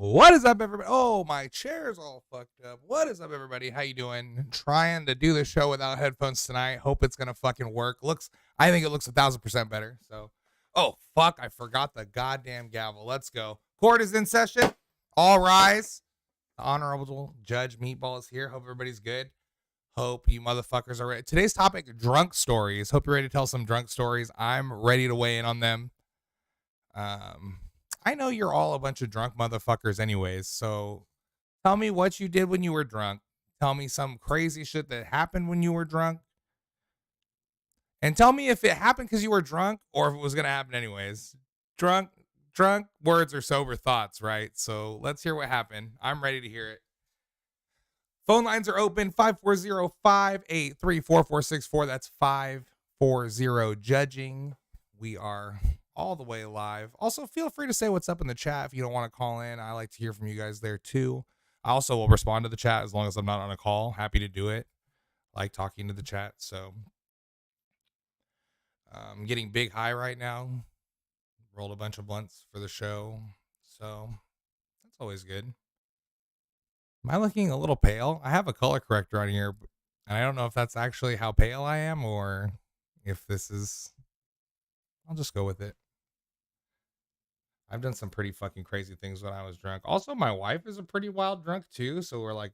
What is up, everybody? Oh, my chair's all fucked up. What is up, everybody? How you doing? Trying to do the show without headphones tonight. Hope it's gonna fucking work. I think it looks 1,000% better. So, oh fuck, I forgot the goddamn gavel. Let's go. Court is in session. All rise. The Honorable Judge Meatballs here. Hope everybody's good. Hope you motherfuckers are ready. Today's topic: drunk stories. Hope you're ready to tell some drunk stories. I'm ready to weigh in on them. Um, I know you're all a bunch of drunk motherfuckers anyways, so tell me what you did when you were drunk. Tell me some crazy shit that happened when you were drunk. And tell me if it happened because you were drunk or if it was going to happen anyways. Drunk words are sober thoughts, right? So let's hear what happened. I'm ready to hear it. Phone lines are open 540-583-4464. That's 540 judging. We are all the way live. Also, feel free to say what's up in the chat if you don't want to call in. I like to hear from you guys there too. I also will respond to the chat as long as I'm not on a call. Happy to do it. Like talking to the chat. So I'm getting big high right now. Rolled a bunch of blunts for the show. So that's always good. Am I looking a little pale? I have a color corrector on here, and I don't know if that's actually how pale I am or if this is... I'll just go with it. I've done some pretty fucking crazy things when I was drunk. Also, my wife is a pretty wild drunk too, so we're like,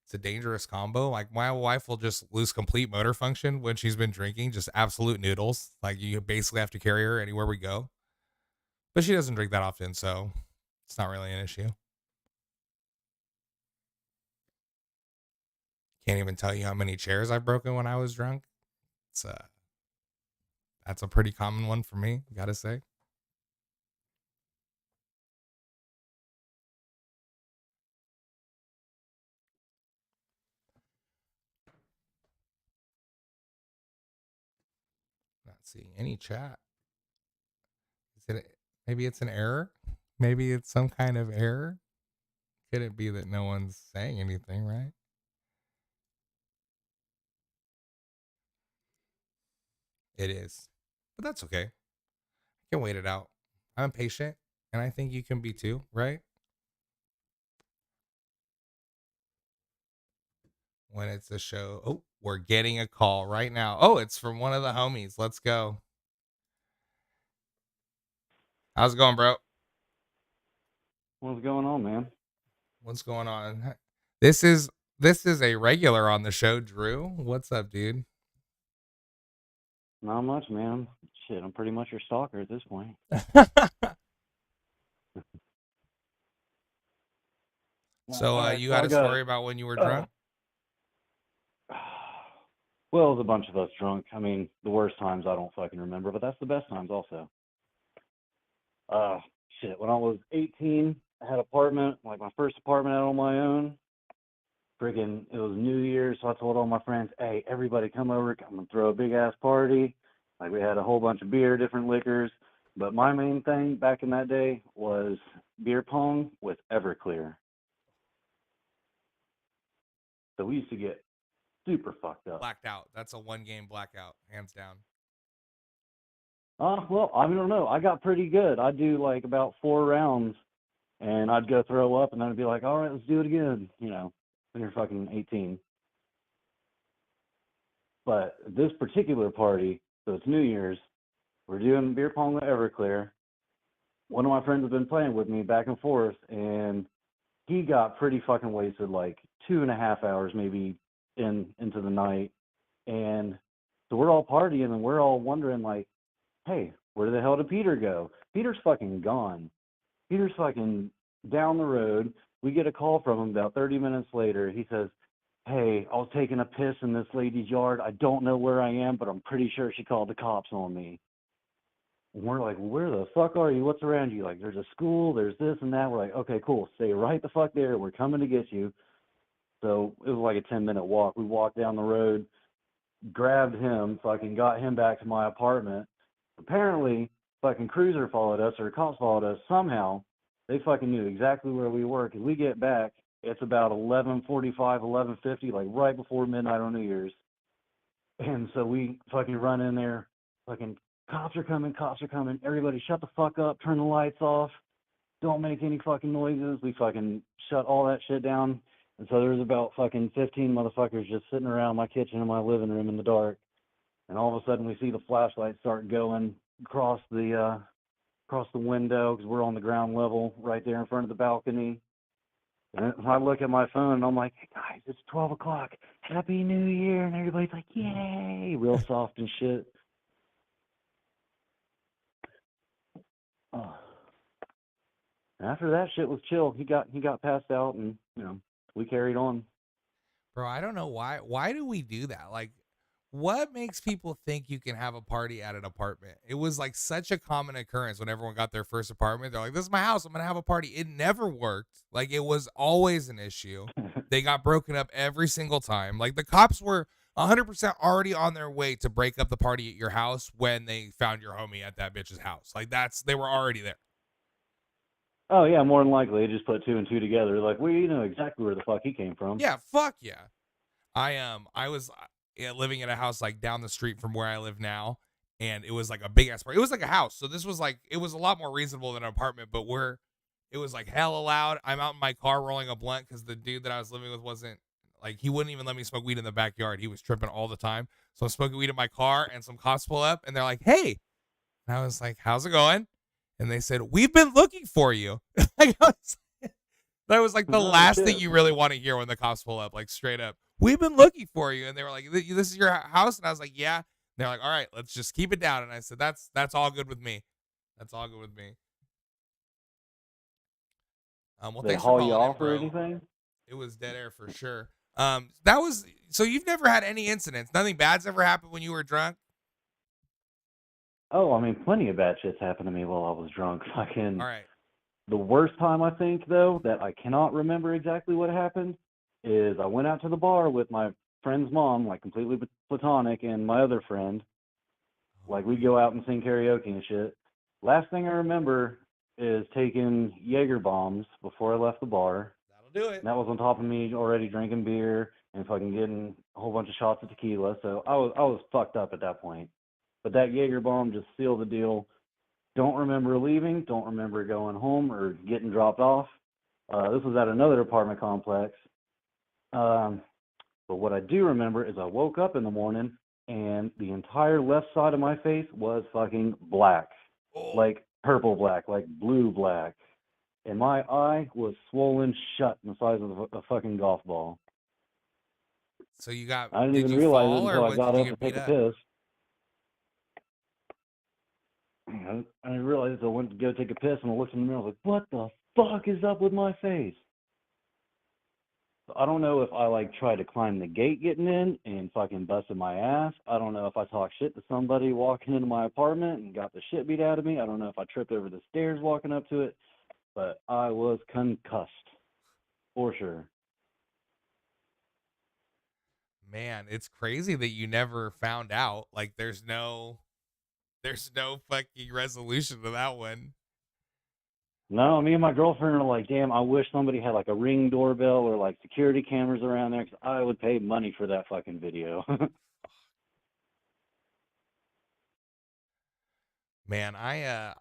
it's a dangerous combo. Like, my wife will just lose complete motor function when she's been drinking, just absolute noodles. Like, you basically have to carry her anywhere we go. But she doesn't drink that often, so it's not really an issue. Can't even tell you how many chairs I've broken when I was drunk. It's that's a pretty common one for me, gotta say. Not seeing any chat. Is it maybe it's an error? Maybe it's some kind of error? Could it be that no one's saying anything, right? It is. But that's okay. I can wait it out. I'm patient, and I think you can be too, right? When it's a show. Oh, we're getting a call right now. Oh, it's from one of the homies. Let's go. How's it going, bro? What's going on, man? What's going on? This is a regular on the show, Drew. What's up, dude? Not much, man. Shit, I'm pretty much your stalker at this point. So, All right, you so had I a got. story about when you were drunk? Well, it was a bunch of us drunk. I mean, the worst times I don't fucking remember, but that's the best times also. Uh, Shit. When I was 18, I had an apartment, like my first apartment out on my own. Friggin', it was New Year's, so I told all my friends, "Hey, everybody, come over. I'm gonna throw a big ass party." Like we had a whole bunch of beer, different liquors. But my main thing back in that day was beer pong with Everclear. So we used to get super fucked up. Blacked out. That's a one game blackout, hands down. Well, I don't know. I got pretty good. I'd do like about 4 rounds and I'd go throw up and then I'd be like, all right, let's do it again, when you're fucking 18. But this particular party, so it's New Year's, we're doing beer pong with Everclear. One of my friends has been playing with me back and forth, and he got pretty fucking wasted, like 2.5 hours maybe into the night. And so we're all partying and we're all wondering, like, hey, where the hell did Peter go? Peter's fucking gone. Peter's fucking down the road. We get a call from him about 30 minutes later. He says, hey, I was taking a piss in this lady's yard. I don't know where I am, but I'm pretty sure she called the cops on me. And we're like, where the fuck are you? What's around you? Like, there's a school, there's this and that. We're like, okay, cool. Stay right the fuck there. We're coming to get you. So it was like a 10-minute walk. We walked down the road, grabbed him, fucking got him back to my apartment. Apparently, fucking cruiser followed us or cops followed us somehow. They fucking knew exactly where we were. Cause we get back, it's about 11:45, 11:50, like right before midnight on New Year's. And so we fucking run in there, fucking cops are coming, everybody shut the fuck up, turn the lights off. don't make any fucking noises. We fucking shut all that shit down. And so there's about fucking 15 motherfuckers just sitting around my kitchen and my living room in the dark. And all of a sudden we see the flashlights start going across the window because we're on the ground level right there in front of the balcony. And I look at my phone and I'm like, hey guys, it's 12 o'clock. Happy New Year. And everybody's like, yay, real soft and shit. Oh. After that shit was chill. He got passed out and, we carried on. Bro, I don't know why. Why do we do that? Like, what makes people think you can have a party at an apartment? It was like such a common occurrence when everyone got their first apartment. They're like, this is my house. I'm going to have a party. It never worked. Like, it was always an issue. They got broken up every single time. Like, the cops were 100% already on their way to break up the party at your house when they found your homie at that bitch's house. Like, they were already there. Oh yeah, more than likely they just put two and two together. Like, we know exactly where the fuck he came from. Yeah, fuck yeah. I was living in a house like down the street from where I live now, and it was like a big ass party. It was like a house, so this was like, it was a lot more reasonable than an apartment. But it was like hella loud. I'm out in my car rolling a blunt because the dude that I was living with wasn't like, he wouldn't even let me smoke weed in the backyard. He was tripping all the time. So I'm smoking weed in my car, and some cops pull up, and they're like, "Hey," and I was like, "How's it going?" And they said, "We've been looking for you." Like, that was like the last thing you really want to hear when the cops pull up, like straight up, "We've been looking for you." And they were like, "This is your house?" And I was like, "Yeah." And they're like, "All right, let's just keep it down." And I said, That's all good with me. That's all good with me. Well, They thanks for haul you calling in, off or bro. anything? It was dead air for sure. That was, so you've never had any incidents. Nothing bad's ever happened when you were drunk? Oh, I mean, plenty of bad shits happened to me while I was drunk. All right. The worst time, I think, though, that I cannot remember exactly what happened, is I went out to the bar with my friend's mom, like completely platonic, and my other friend. Like, we'd go out and sing karaoke and shit. Last thing I remember is taking Jaeger bombs before I left the bar. That'll do it. And that was on top of me already drinking beer and fucking getting a whole bunch of shots of tequila. So I was fucked up at that point. But that Jaeger bomb just sealed the deal. Don't remember leaving. Don't remember going home or getting dropped off. This was at another apartment complex. But what I do remember is I woke up in the morning and the entire left side of my face was fucking black. Oh. Like purple black, like blue black. And my eye was swollen shut in the size of a fucking golf ball. So you I didn't did even you realize it fall, or until I what, got did you up to get take beat a up? piss. I didn't realize I went to go take a piss and I looked in the mirror. I was like, what the fuck is up with my face? I don't know if I like tried to climb the gate getting in and fucking busted my ass. I don't know if I talked shit to somebody walking into my apartment and got the shit beat out of me. I don't know if I tripped over the stairs walking up to it, but I was concussed for sure. Man, it's crazy that you never found out. Like, there's no fucking resolution to that one. No, me and my girlfriend are like, damn, I wish somebody had like a Ring doorbell or like security cameras around there because I would pay money for that fucking video. Man, I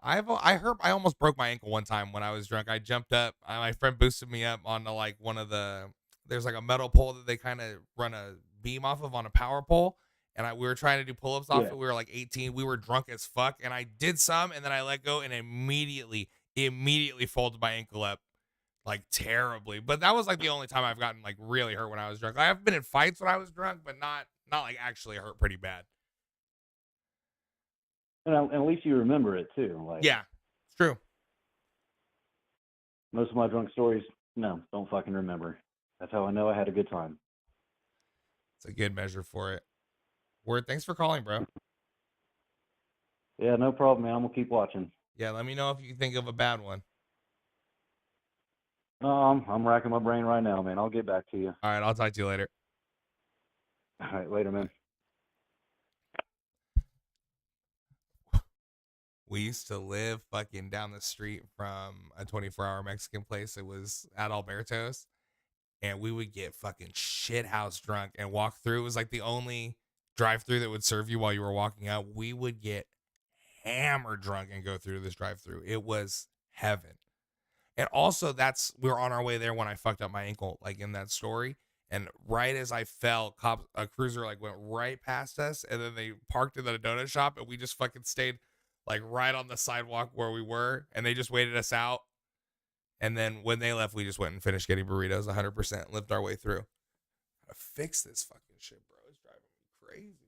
almost broke my ankle one time when I was drunk. I jumped up. My friend boosted me up onto like one of there's like a metal pole that they kind of run a beam off of on a power pole, and we were trying to do pull-ups off Yeah. it. We were like 18. We were drunk as fuck, and I did some, and then I let go, and immediately folded my ankle up like terribly. But that was like the only time I've gotten like really hurt when I was drunk. I've been in fights when I was drunk, but not like actually hurt pretty bad. And at least you remember it too. Like, Yeah, it's true. most of my drunk stories, no, don't fucking remember. That's how I know I had a good time. It's a good measure for it. Word, thanks for calling, bro. Yeah, no problem, man. I'm gonna keep watching. Yeah, let me know if you think of a bad one. I'm racking my brain right now, man. I'll get back to you. All right, I'll talk to you later. All right, later, man. We used to live fucking down the street from a 24-hour Mexican place. It was at Alberto's, and we would get fucking shit house drunk and walk through. It was like the only drive-through that would serve you while you were walking out. We would get hammered drunk and go through this drive-through. It was heaven. And also, we were on our way there when I fucked up my ankle, like in that story. And right as I fell, a cruiser like went right past us, and then they parked in the donut shop, and we just fucking stayed like right on the sidewalk where we were, and they just waited us out. And then when they left, we just went and finished getting burritos 100%, lived our way through. Gotta fix this fucking shit, bro. It's driving me crazy.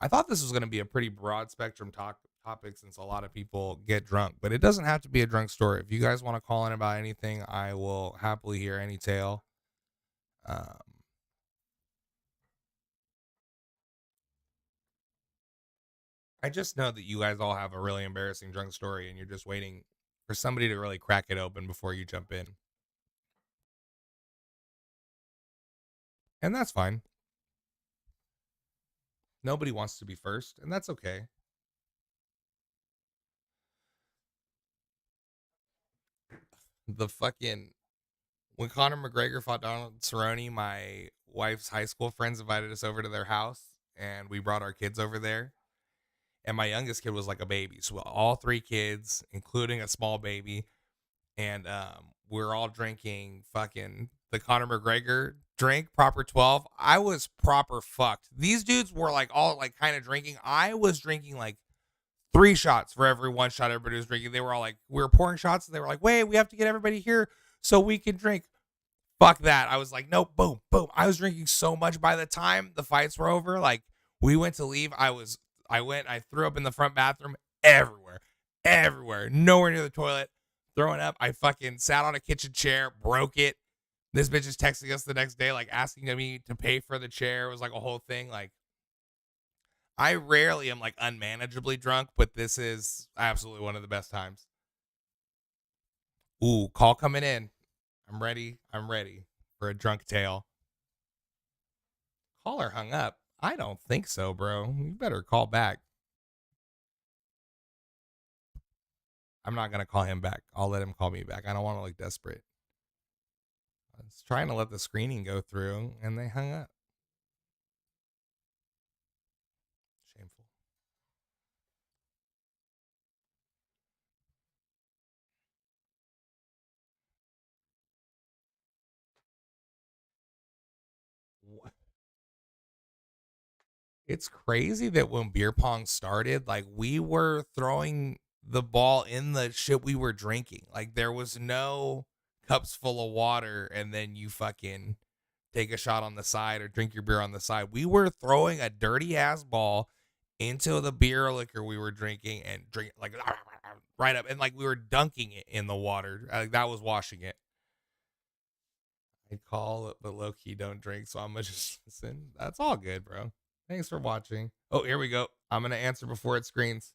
I thought this was going to be a pretty broad spectrum topic since a lot of people get drunk, but it doesn't have to be a drunk story. If you guys want to call in about anything, I will happily hear any tale. I just know that you guys all have a really embarrassing drunk story and you're just waiting for somebody to really crack it open before you jump in. And that's fine. Nobody wants to be first, and that's okay. The fucking when Conor McGregor fought Donald Cerrone, my wife's high school friends invited us over to their house, and we brought our kids over there. And my youngest kid was like a baby, so all three kids, including a small baby, and we're all drinking fucking the Conor McGregor drink, proper 12. I was proper fucked. These dudes were like all like kind of drinking. I was drinking like 3 shots for every 1 shot everybody was drinking. They were all like, we were pouring shots, and they were like, wait, we have to get everybody here so we can drink. Fuck that. I was like, nope, boom, boom. I was drinking so much by the time the fights were over. Like, we went to leave. I threw up in the front bathroom everywhere, nowhere near the toilet, throwing up. I fucking sat on a kitchen chair, broke it. This bitch is texting us the next day, like asking me to pay for the chair. It was like a whole thing. Like, I rarely am like unmanageably drunk, but this is absolutely one of the best times. Ooh, call coming in. I'm ready for a drunk tale. Caller hung up. I don't think so, bro. You better call back. I'm not going to call him back. I'll let him call me back. I don't want to look desperate. I was trying to let the screening go through, and they hung up. Shameful. What? It's crazy that when beer pong started, like we were throwing the ball in the shit we were drinking. Like there was no cups full of water and then you fucking take a shot on the side or drink your beer on the side. We were throwing a dirty ass ball into the beer or liquor we were drinking and drink like right up and like we were dunking it in the water. Like that was washing it. I call it, but low key don't drink, so I'm gonna just listen. That's all good, bro. Thanks for watching. Oh, here we go. I'm gonna answer before it screens.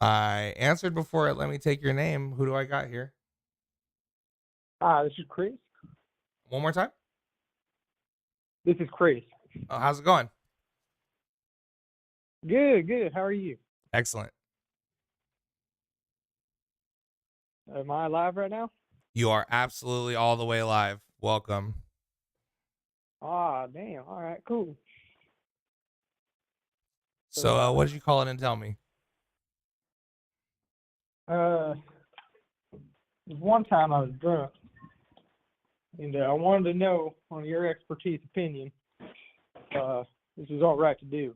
I answered before it. Let me take your name. Who do I got here? This is Chris. One more time. This is Chris. Oh, how's it going? Good. How are you? Excellent. Am I live right now? You are absolutely all the way live. Welcome. Damn. All right, cool. So, what did you call it and tell me? One time I was drunk, and I wanted to know, on your expertise opinion, this is all right to do.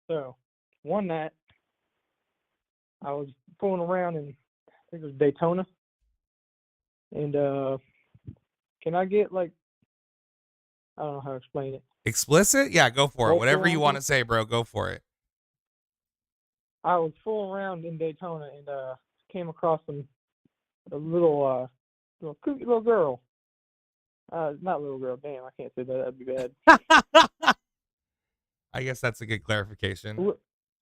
So, one night, I was fooling around in, I think it was Daytona, and can I get like, I don't know how to explain it. Explicit? Yeah, go for it. Whatever you want to say, bro, go for it. I was fooling around in Daytona and came across a little cute little girl. Not little girl. Damn, I can't say that. That'd be bad. I guess that's a good clarification.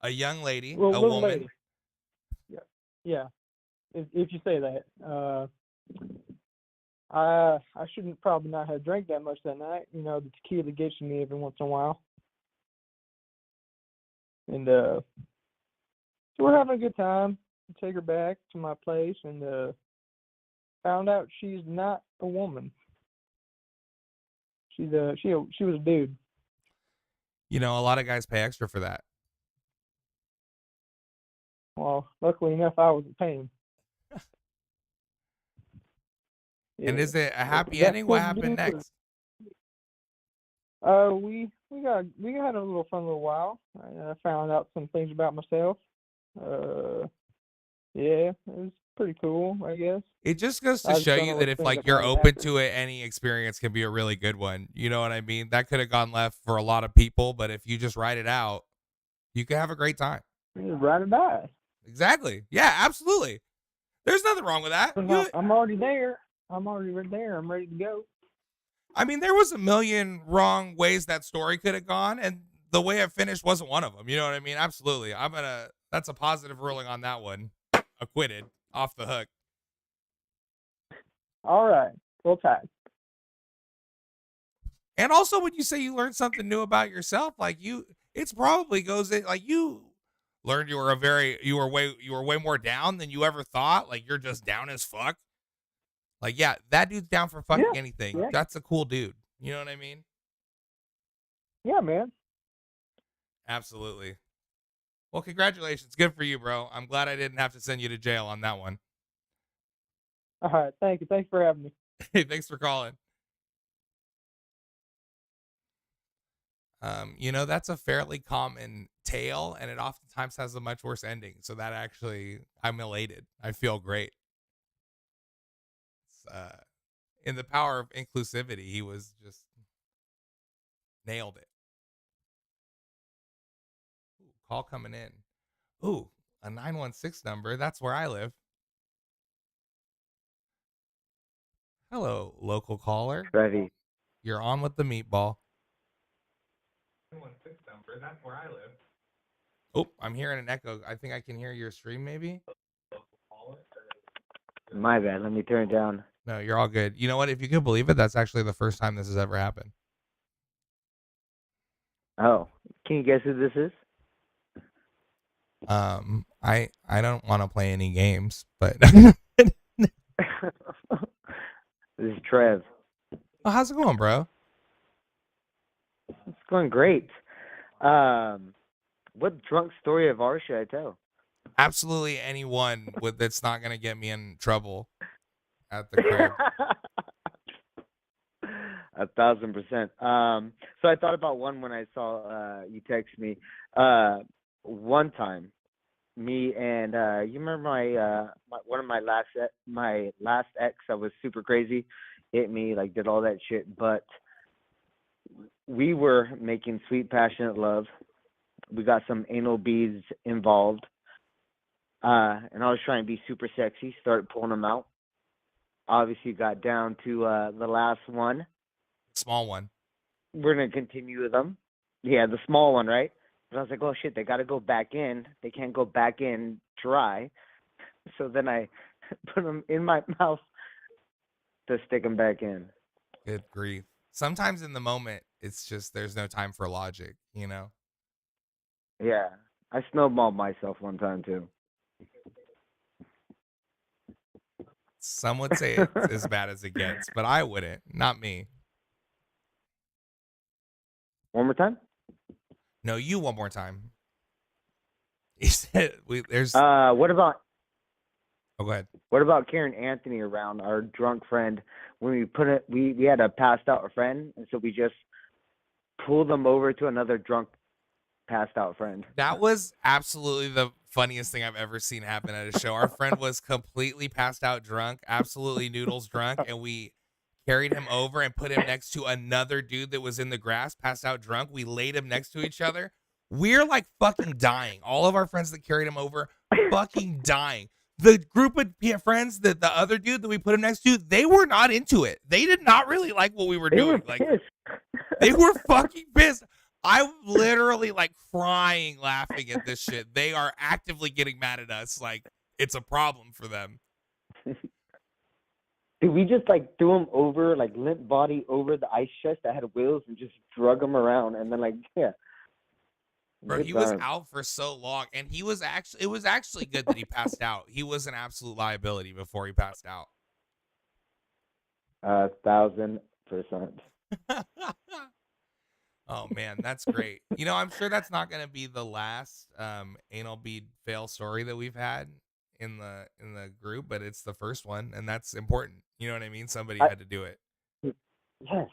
A young lady, a woman. Lady. Yeah. If you say that. I shouldn't probably not have drank that much that night. You know, the tequila gets to me every once in a while. And so we're having a good time. I take her back to my place and found out she's not a woman. She was a dude. You know, a lot of guys pay extra for that. Well, luckily enough, I wasn't paying. And Yeah. is it a happy That ending? What Scooby happened Doo was. next? We had a little fun little while. I found out some things about myself. Yeah, it was pretty cool, I guess. It just goes to I just show don't you know that what if things like up you're on open after. to it, any experience can be a really good one. You know what I mean? That could have gone left for a lot of people, but if you just write it out, you can have a great time. Ride or die. Exactly. Yeah, absolutely. There's nothing wrong with that. I'm already there. I'm already right there. I'm ready to go. I mean, there was a million wrong ways that story could have gone, and the way it finished wasn't one of them. You know what I mean? Absolutely. That's a positive ruling on that one. Acquitted. Off the hook. All right. Full time. And also, when you say you learned something new about yourself, like it's probably goes in like you learned you were way more down than you ever thought. Like you're just down as fuck. Like, yeah, that dude's down for fucking anything. Yeah. That's a cool dude. You know what I mean? Yeah, man. Absolutely. Well, congratulations. Good for you, bro. I'm glad I didn't have to send you to jail on that one. All right. Thank you. Thanks for having me. Hey, thanks for calling. That's a fairly common tale, and it oftentimes has a much worse ending. So that actually, I'm elated. I feel great. In the power of inclusivity, he was just nailed it. Ooh, call coming in. Ooh, a 916 number. That's where I live. Hello, local caller. Ready. You're on with the meatball. 916 number. That's where I live. Oh, I'm hearing an echo. I think I can hear your stream, maybe. My bad. Let me turn it down. No, you're all good. You know what? If you could believe it, that's actually the first time this has ever happened. Oh, can you guess who this is? I don't want to play any games, but This is Trev. oh, how's it going, bro? It's going great. What drunk story of ours should I tell? Absolutely anyone that's not gonna get me in trouble at the crib. 1,000%. So I thought about one when I saw you text me. One time, me and you remember one of my last ex that was super crazy, hit me, like did all that shit, but we were making sweet passionate love. We got some anal beads involved, and I was trying to be super sexy, started pulling them out. Obviously got down to the last one. Small one. We're gonna continue with them. Yeah, the small one, right? But I was like, oh shit, they gotta go back in. They can't go back in dry. So then I put them in my mouth to stick them back in. Good grief. Sometimes in the moment, it's just there's no time for logic, you know? Yeah, I snowballed myself one time too. Some would say it's as bad as it gets, but I wouldn't. Not me. One more time? No, you one more time. He said there's What about Oh, go ahead. What about Karen Anthony around, our drunk friend? When we had a passed out friend, and so we just pulled them over to another drunk passed out friend. That was absolutely the funniest thing I've ever seen happen at a show. Our friend was completely passed out drunk, absolutely noodles drunk, and we carried him over and put him next to another dude that was in the grass, passed out drunk. We laid him next to each other. We're like fucking dying. All of our friends that carried him over, fucking dying. The group of friends that the other dude that we put him next to, they were not into it. They did not really like what we were doing. They were like pissed. they were fucking pissed. I'm literally like crying laughing at this shit. They are actively getting mad at us. Like it's a problem for them. Dude, we just like threw him over, like limp body over the ice chest that had wheels and just drug him around. And then like, yeah. Bro, he was out for so long, and it was actually good that he passed out. He was an absolute liability before he passed out. 1,000%. Oh man, that's great. I'm sure that's not going to be the last anal bead fail story that we've had in the group, but it's the first one, and that's important. You know what I mean? Somebody I, had to do it. yes.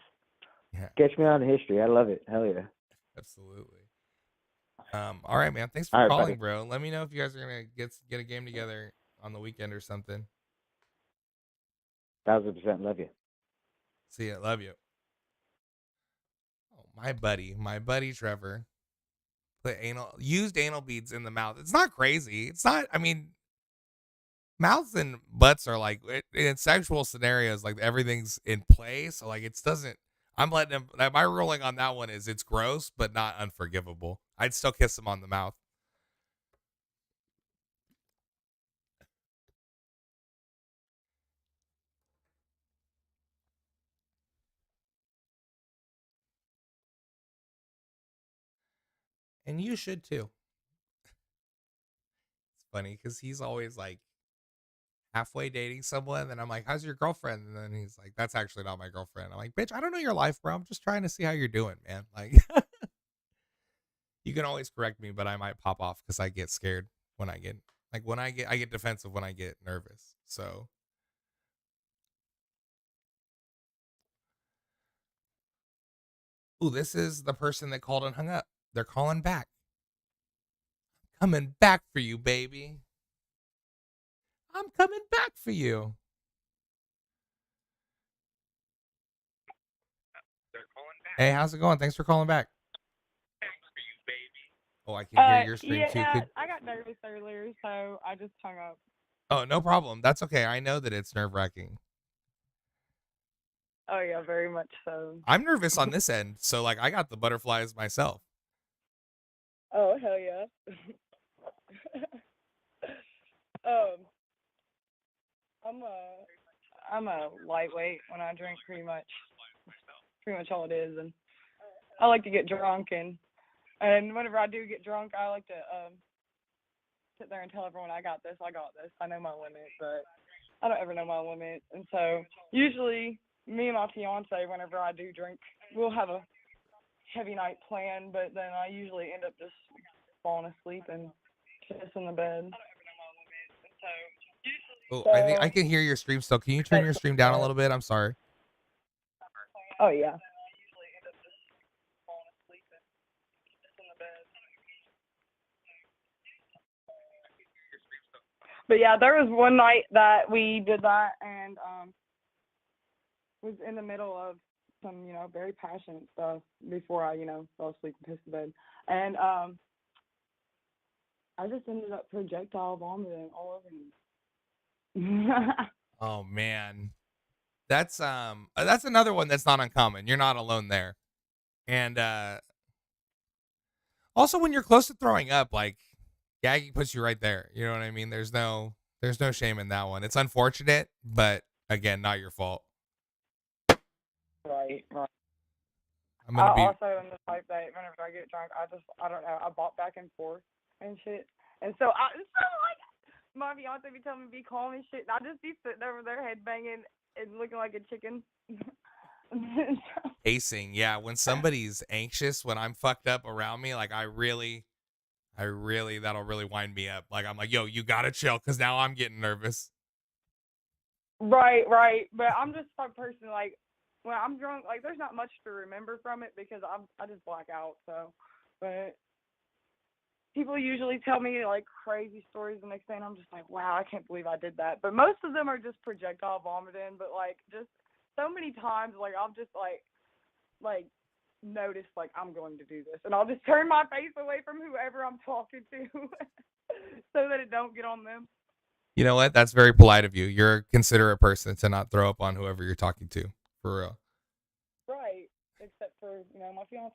Yeah, Sketch me out in history. I love it. Hell yeah. absolutely. All right, man. Thanks for All right, calling, buddy. bro. Let me know if you guys are gonna get a game together on the weekend or something. 1000% love you. See ya. Love you. Oh, my buddy Trevor used anal beads in the mouth. It's not crazy. It's not. I mean, mouths and butts are like in sexual scenarios, like everything's in play. So like it doesn't. I'm letting him. My ruling on that one is it's gross, but not unforgivable. I'd still kiss him on the mouth. And you should too. It's funny because he's always like halfway dating someone, and then I'm like, "How's your girlfriend?" And then he's like, "That's actually not my girlfriend." I'm like, "Bitch, I don't know your life, bro. I'm just trying to see how you're doing, man." Like, you can always correct me, but I might pop off because I get scared when I get defensive when I get nervous. So, ooh, this is the person that called and hung up. They're calling back. Coming back for you, baby. I'm coming back for you. Hey, how's it going? Thanks for calling back. Oh, I can hear your stream too. Yeah, I got nervous earlier, so I just hung up. Oh, no problem. That's okay. I know that it's nerve-wracking. Oh yeah, very much so. I'm nervous on this end, so like I got the butterflies myself. Oh hell yeah. um, I'm a lightweight when I drink. Pretty much all it is, and I like to get drunk, and whenever I do get drunk, I like to sit there and tell everyone I got this. I know my limit, but I don't ever know my limit, and so usually me and my fiance, whenever I do drink, we'll have a heavy night planned, but then I usually end up just falling asleep and just in the bed. Oh, I think I can hear your stream still. Can you turn your stream down a little bit? I'm sorry. Oh yeah. But yeah, there was one night that we did that and was in the middle of some, very passionate stuff before I, fell asleep and pissed the bed. And I just ended up projectile vomiting all over me. Oh man. That's another one that's not uncommon. You're not alone there. And also when you're close to throwing up, like gagging puts you right there. You know what I mean? There's no shame in that one. It's unfortunate, but again, not your fault. Right. I'm gonna be also am the type that whenever I get drunk, I don't know, I bop back and forth and shit. And so like my fiance be telling me to be calm and shit, and I just be sitting over there head banging and looking like a chicken. pacing. Yeah, when somebody's anxious, when I'm fucked up around me, like I really that'll really wind me up. Like I'm like, yo, you gotta chill, because now I'm getting nervous. Right. But I'm just the person, like, when I'm drunk, like, there's not much to remember from it because I just black out. So, but people usually tell me like crazy stories the next day, and I'm just like, wow, I can't believe I did that. But most of them are just projectile vomiting. But like, just so many times, like I'll just like notice like I'm going to do this, and I'll just turn my face away from whoever I'm talking to, so that it don't get on them. You know what? That's very polite of you. You're a considerate person to not throw up on whoever you're talking to, for real. Right, except for my fiance.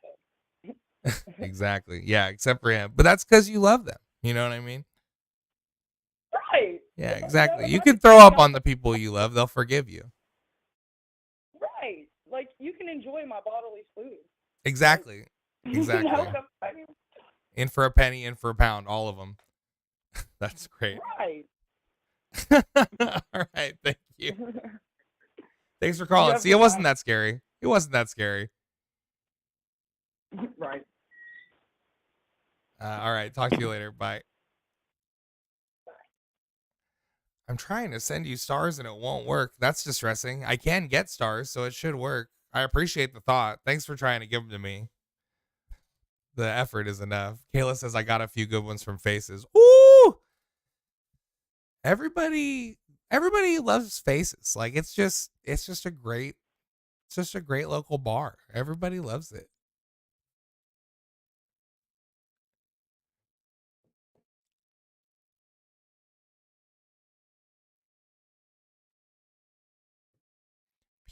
Exactly. Yeah, except for him. But that's because you love them. You know what I mean? Right. Yeah, exactly. You can throw up on the people you love. They'll forgive you. Right. Like, you can enjoy my bodily fluids. Exactly. Like, Exactly. In for a penny, in for a pound, all of them. That's great. Right. All right. Thank you. Thanks for calling. See, it wasn't that scary. It wasn't that scary. Right. All right. Talk to you later. Bye. I'm trying to send you stars and it won't work. That's distressing. I can get stars, so it should work. I appreciate the thought. Thanks for trying to give them to me. The effort is enough. Kayla says I got a few good ones from Faces. Ooh! Everybody loves Faces. Like it's just a great local bar. Everybody loves it.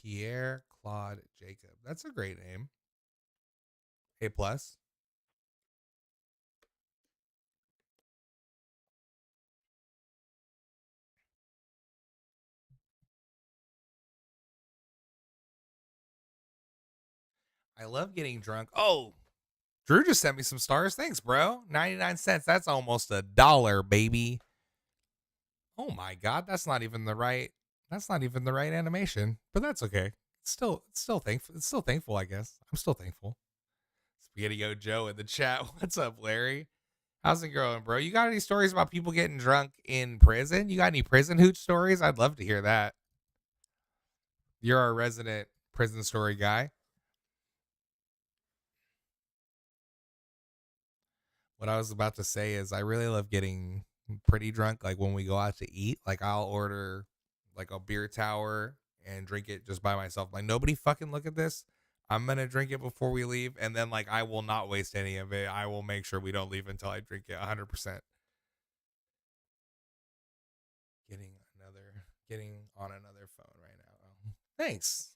Pierre Claude Jacob. That's a great name. A plus. I love getting drunk. Oh, Drew just sent me some stars. Thanks, bro. 99 cents. That's almost $1, baby. Oh my god, that's not even the right animation, but that's okay. It's still thankful, I guess. I'm still thankful. Spaghetti Joe in the chat. What's up, Larry? How's it going, bro? You got any stories about people getting drunk in prison? You got any prison hooch stories? I'd love to hear that. You're our resident prison story guy. What I was about to say is I really love getting pretty drunk. Like when we go out to eat, like I'll order like a beer tower and drink it just by myself. Like nobody fucking look at this. I'm going to drink it before we leave. And then like I will not waste any of it. I will make sure we don't leave until I drink it 100%. Getting on another phone right now. Thanks.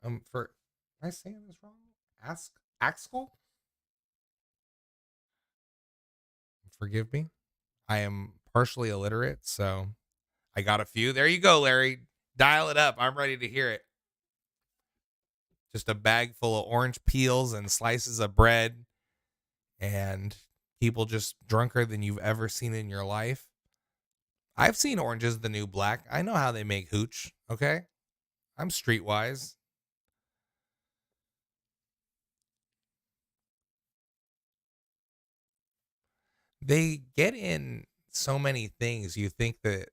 Am I saying this wrong? Axel? Forgive me. I am partially illiterate, so I got a few. There you go, Larry. Dial it up. I'm ready to hear it. Just a bag full of orange peels and slices of bread and people just drunker than you've ever seen in your life. I've seen Orange is the New Black. I know how they make hooch, okay? I'm streetwise. They get in so many things. You think that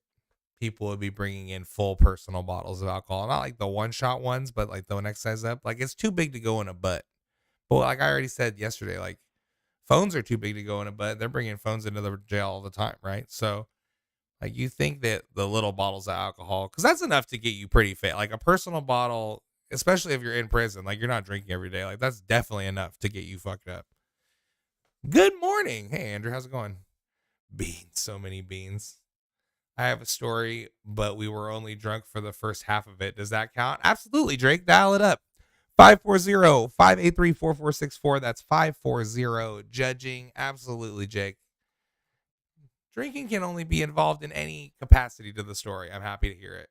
people would be bringing in full personal bottles of alcohol, not like the one-shot ones, but like the next size up. Like it's too big to go in a butt. But like I already said yesterday, like phones are too big to go in a butt. They're bringing phones into the jail all the time, right? So like you think that the little bottles of alcohol, because that's enough to get you pretty fit. Like a personal bottle, especially if you're in prison, like you're not drinking every day. Like that's definitely enough to get you fucked up. Good morning. Hey, Andrew, how's it going? Beans, so many beans. I have a story, but we were only drunk for the first half of it. Does that count? Absolutely, Drake. Dial it up. 540-583-4464. That's 540 judging. Absolutely, Jake. Drinking can only be involved in any capacity to the story. I'm happy to hear it.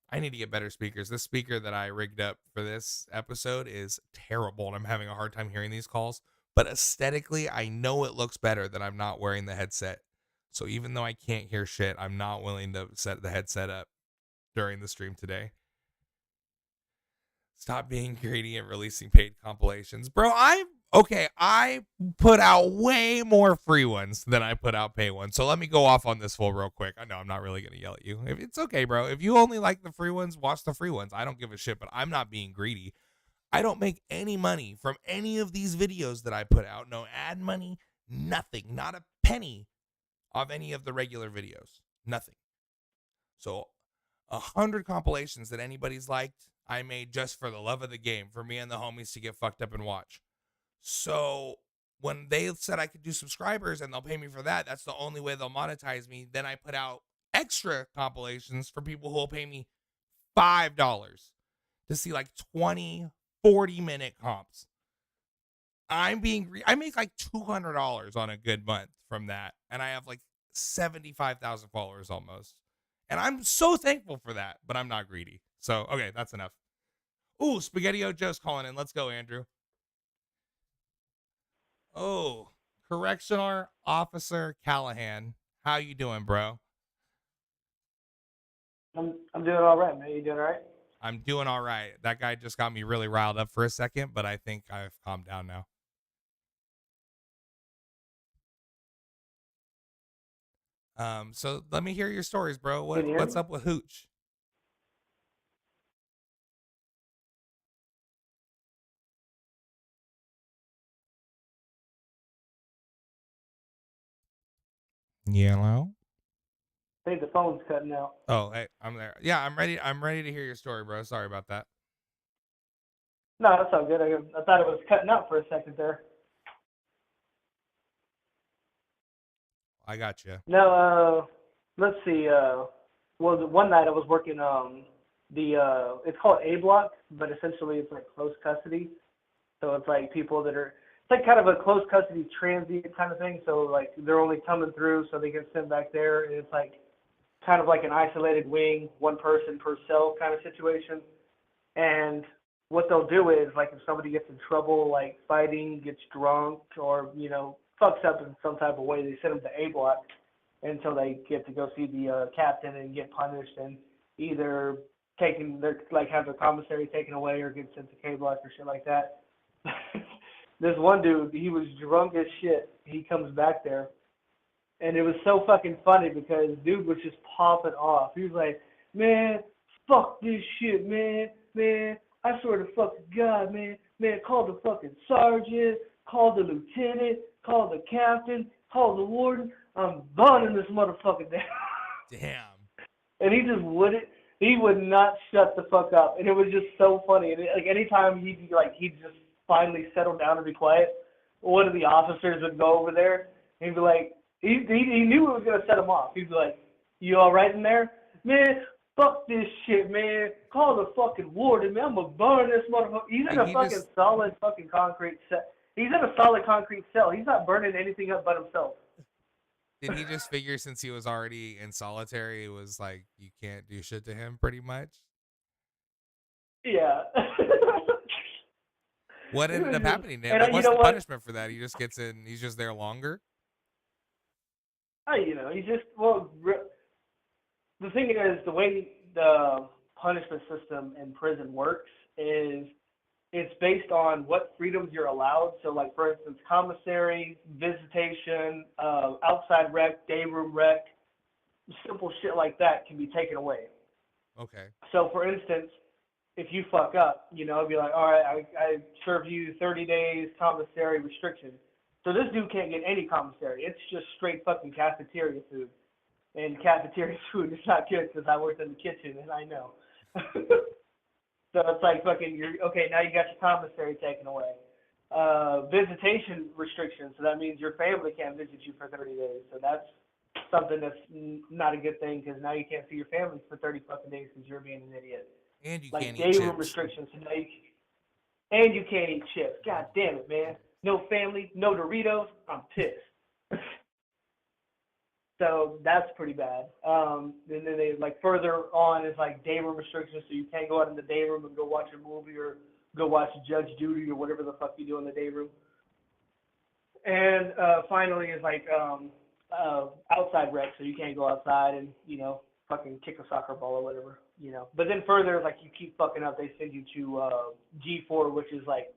I need to get better speakers. This speaker that I rigged up for this episode is terrible, and I'm having a hard time hearing these calls. But aesthetically, I know it looks better that I'm not wearing the headset. So even though I can't hear shit, I'm not willing to set the headset up during the stream today. Stop being greedy and releasing paid compilations. Bro, I put out way more free ones than I put out pay ones. So let me go off on this full real quick. I know I'm not really going to yell at you. If it's okay, bro. If you only like the free ones, watch the free ones. I don't give a shit, but I'm not being greedy. I don't make any money from any of these videos that I put out. No ad money, nothing. Not a penny of any of the regular videos. Nothing. So 100 compilations that anybody's liked, I made just for the love of the game, for me and the homies to get fucked up and watch. So when they said I could do subscribers and they'll pay me for that, that's the only way they'll monetize me. Then I put out extra compilations for people who will pay me $5 to see like 20, 40-minute comps. I make like $200 on a good month from that. And I have like 75,000 followers almost. And I'm so thankful for that, but I'm not greedy. So, okay, that's enough. Ooh, Spaghetti Joe's calling in. Let's go, Andrew. Oh, Correctional Officer Callahan. How you doing, bro? I'm doing all right, man. You doing all right? I'm doing all right. That guy just got me really riled up for a second, but I think I've calmed down now. So let me hear your stories, bro. Can you hear What's me? up with Hooch? Yellow. I think the phone's cutting out. Oh, hey, I'm there. Yeah, I'm ready. I'm ready to hear your story, bro. Sorry about that. No, that's all good. I thought it was cutting out for a second there. I got you. No, let's see. Well, the one night I was working it's called A block, but essentially it's like close custody. So it's like people that are it's like kind of a close custody transient kind of thing. So like they're only coming through so they get sent back there, and it's like kind of like an isolated wing, one person per cell kind of situation. And what they'll do is like if somebody gets in trouble, like fighting, gets drunk, or fucks up in some type of way, they send them to A block until they get to go see the captain and get punished and either have their commissary taken away or get sent to K block or shit like that. This one dude, he was drunk as shit. He comes back there, and it was so fucking funny because dude was just popping off. He was like, "Man, fuck this shit, man. I swear to fucking God, man. Call the fucking sergeant, call the lieutenant, call the captain, call the warden. I'm burning this motherfucker down." Damn. And he would not shut the fuck up. And it was just so funny. And like anytime he'd just finally settle down and be quiet, one of the officers would go over there and he'd be like, he knew it was going to set him off. He'd be like, "You all right in there? Man, fuck this shit, man. Call the fucking warden, man. I'm going to burn this motherfucker." He's in a fucking solid fucking concrete cell. He's in a solid concrete cell. He's not burning anything up but himself. Did he just figure since he was already in solitary, it was like you can't do shit to him pretty much? Yeah. What ended up happening to him? And Like, you what's know the what? punishment for that? He just gets in, he's just there longer? He just the thing is the way the punishment system in prison works is it's based on what freedoms you're allowed. So, like for instance, commissary, visitation, outside rec, day room rec, simple shit like that can be taken away. Okay. So, for instance, if you fuck up, it'd be like, all right, I serve you 30 days commissary restriction. So this dude can't get any commissary. It's just straight fucking cafeteria food. And cafeteria food is not good because I worked in the kitchen and I know. So it's like fucking, okay, now you got your commissary taken away. Visitation restrictions, so that means your family can't visit you for 30 days. So that's something that's not a good thing because now you can't see your family for 30 fucking days because you're being an idiot. And you Like can't eat day room chips. restrictions, so now and you can't eat chips. God damn it, man. No family, no Doritos. I'm pissed. So that's pretty bad. And then they further on is like day room restrictions, so you can't go out in the day room and go watch a movie or go watch Judge Judy or whatever the fuck you do in the day room. And finally is outside rec, so you can't go outside and fucking kick a soccer ball or whatever. But then further, like you keep fucking up, they send you to G4, which is like